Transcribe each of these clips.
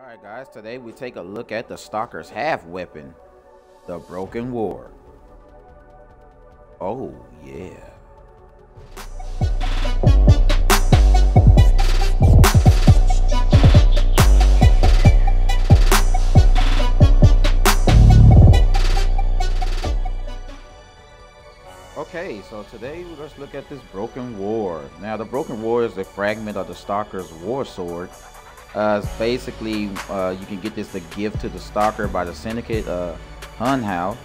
Alright guys, today we take a look at the Stalker's half weapon, the Broken War. Oh yeah. Okay, so today let's look at this Broken War. Now the Broken War is a fragment of the Stalker's war sword. It's basically, you can get this to gift to the Stalker by the Syndicate Hunhow.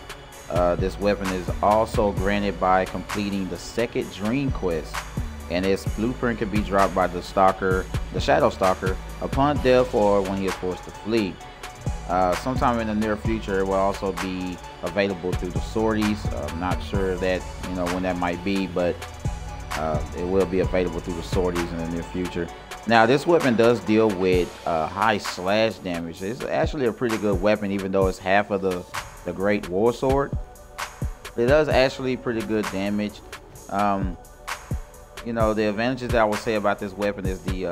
This weapon is also granted by completing the second Dream Quest, and its blueprint can be dropped by the Stalker, the Shadow Stalker, upon death or when he is forced to flee. Sometime in the near future, it will also be available through the sorties. I'm not sure that when that might be, but it will be available through the sorties in the near future. Now this weapon does deal with high slash damage. It's actually a pretty good weapon, even though it's half of the Great War Sword. It does actually pretty good damage. The advantages that I will say about this weapon is it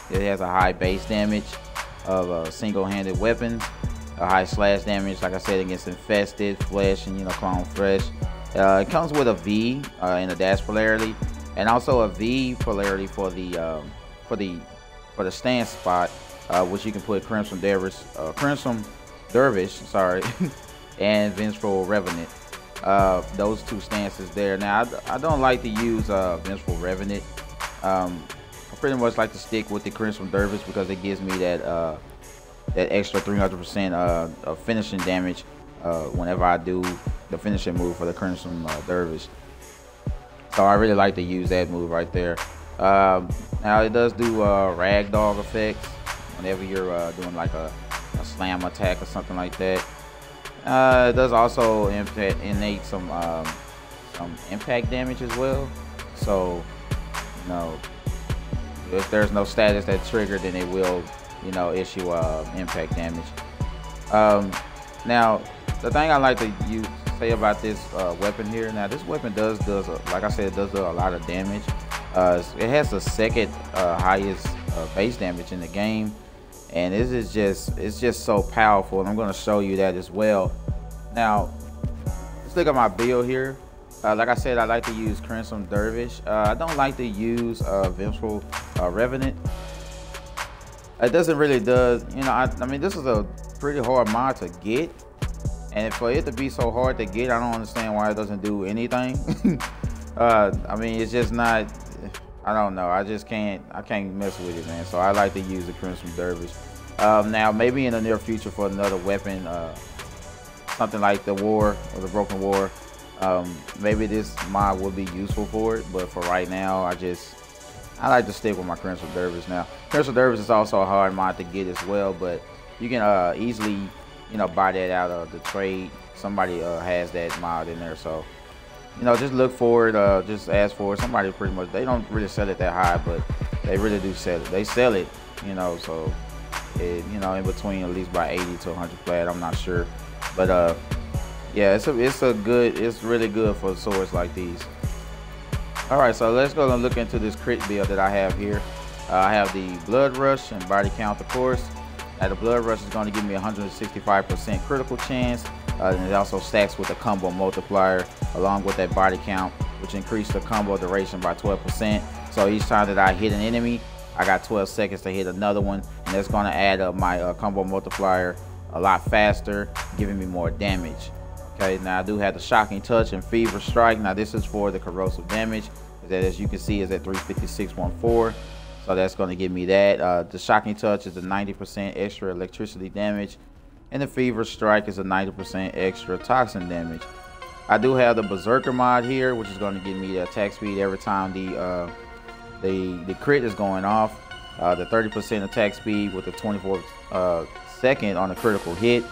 has a high base damage of single-handed weapons, a high slash damage, like I said, against infested flesh and clone flesh. It comes with a V in the dash polarity, and also a V polarity for the stance spot, which you can put Crimson Dervish, sorry, and Vengeful Revenant. Those two stances there. Now I don't like to use Vengeful Revenant. I pretty much like to stick with the Crimson Dervish because it gives me that extra 300% of finishing damage whenever I do the finishing move for the Crimson Dervish. So I really like to use that move right there. Now it does do ragdoll effects whenever you're doing like a slam attack or something like that. It does also innate some impact damage as well. So if there's no status that triggered, then it will issue impact damage. Now the thing I like to say about this weapon here, now this weapon does like I said, it does do a lot of damage. It has the second highest base damage in the game, and it's just so powerful, and I'm going to show you that as well. Now let's look at my build here. Like I said, I like to use Crimson Dervish. I don't like to use Vengeful Revenant. It doesn't really I mean, this is a pretty hard mod to get, and for it to be so hard to get, I don't understand why it doesn't do anything. I mean, it's just not, I don't know, I can't mess with it, man. So I like to use the Crimson Dervish. Now maybe in the near future for another weapon, something like the War or the Broken War, maybe this mod will be useful for it, but for right now I like to stick with my Crimson Dervish. Now Crimson Dervish is also a hard mod to get as well, but you can easily buy that out of the trade. Somebody has that mod in there, so just look for it, just ask for it. Somebody pretty much, they don't really sell it that high, but they really do sell it. They sell it, so it, in between at least by 80 to 100 plat, I'm not sure, but yeah, it's really good for swords like these. All right, so let's go and look into this crit build that I have here. I have the Blood Rush and body count, of course. Now the Blood Rush is going to give me 165% critical chance, and it also stacks with a combo multiplier along with that body count, which increased the combo duration by 12%. So each time that I hit an enemy, I got 12 seconds to hit another one, and that's going to add up my combo multiplier a lot faster, giving me more damage. Okay, now I do have the Shocking Touch and Fever Strike. Now this is for the corrosive damage, that as you can see is at 356.14. So that's going to give me that. The Shocking Touch is a 90% extra electricity damage, and the Fever Strike is a 90% extra toxin damage. I do have the Berserker mod here, which is going to give me the attack speed every time the crit is going off. The 30% attack speed with the 24 second on the critical hit.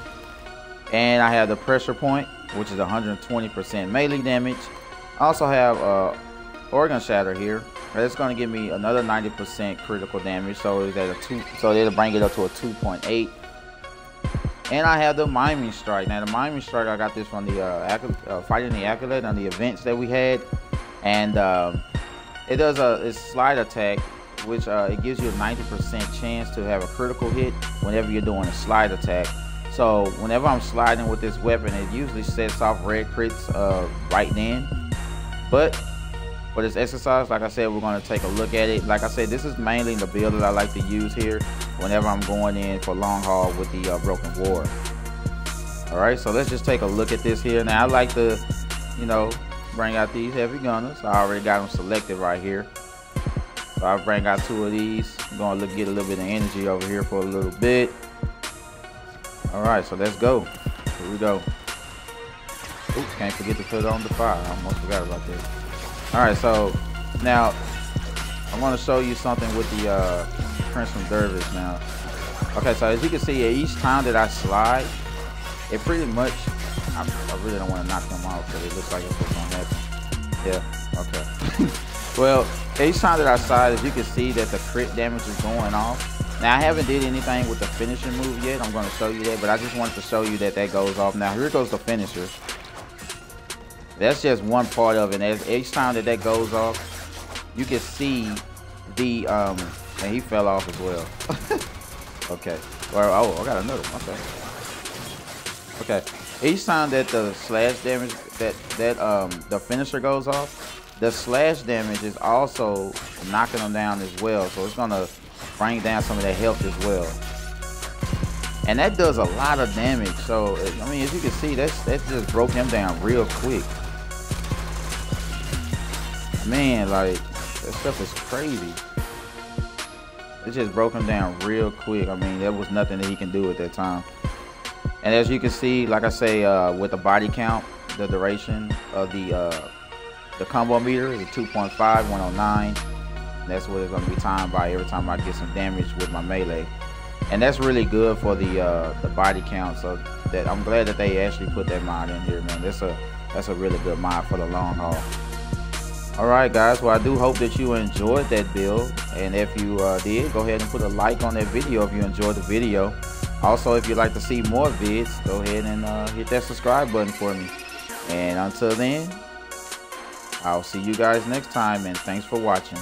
And I have the Pressure Point, which is 120% melee damage. I also have Organ Shatter here. That's going to give me another 90% critical damage, so it's at a 2. So it'll bring it up to a 2.8. And I have the Miming Strike. Now the Miming Strike, I got this from the Fighting the Acolyte on the events that we had, and it does a slide attack which it gives you a 90% chance to have a critical hit whenever you're doing a slide attack. So whenever I'm sliding with this weapon, it usually sets off red crits right then. But for this exercise, like I said, we're going to take a look at it. Like I said, this is mainly the build that I like to use here whenever I'm going in for long haul with the Broken War. Alright, so let's just take a look at this here. Now I like to, you know, bring out these heavy gunners. I already got them selected right here. So I bring out 2 of these. I'm going to get a little bit of energy over here for a little bit. Alright, so let's go. Here we go. Oops, can't forget to put it on the fire. I almost forgot about that. Alright, so now I want to show you something with the Crimson Dervish now. Okay, so as you can see, each time that I slide, it pretty much, I really don't want to knock them out because it looks like it's what's going to happen. Yeah, okay. Well, each time that I slide, as you can see that the crit damage is going off. Now, I haven't did anything with the finishing move yet. I'm going to show you that, but I just wanted to show you that that goes off. Now, here goes the finisher. That's just one part of it. As each time that that goes off, you can see the and he fell off as well. Okay. Well, oh, I got another one. Okay. Each time that the slash damage that the finisher goes off, the slash damage is also knocking them down as well. So it's gonna bring down some of that health as well. And that does a lot of damage. So I mean, as you can see, that just broke him down real quick. Man, like, that stuff is crazy. It just broke him down real quick. I mean, there was nothing that he can do at that time. And as you can see, like I say, with the body count, the duration of the combo meter is 2.5, 109. And that's what it's going to be timed by every time I get some damage with my melee. And that's really good for the body count. So that I'm glad that they actually put that mod in here, man. That's a really good mod for the long haul. Alright guys, well I do hope that you enjoyed that build, and if you did, go ahead and put a like on that video if you enjoyed the video. Also, if you'd like to see more vids, go ahead and hit that subscribe button for me. And until then, I'll see you guys next time, and thanks for watching.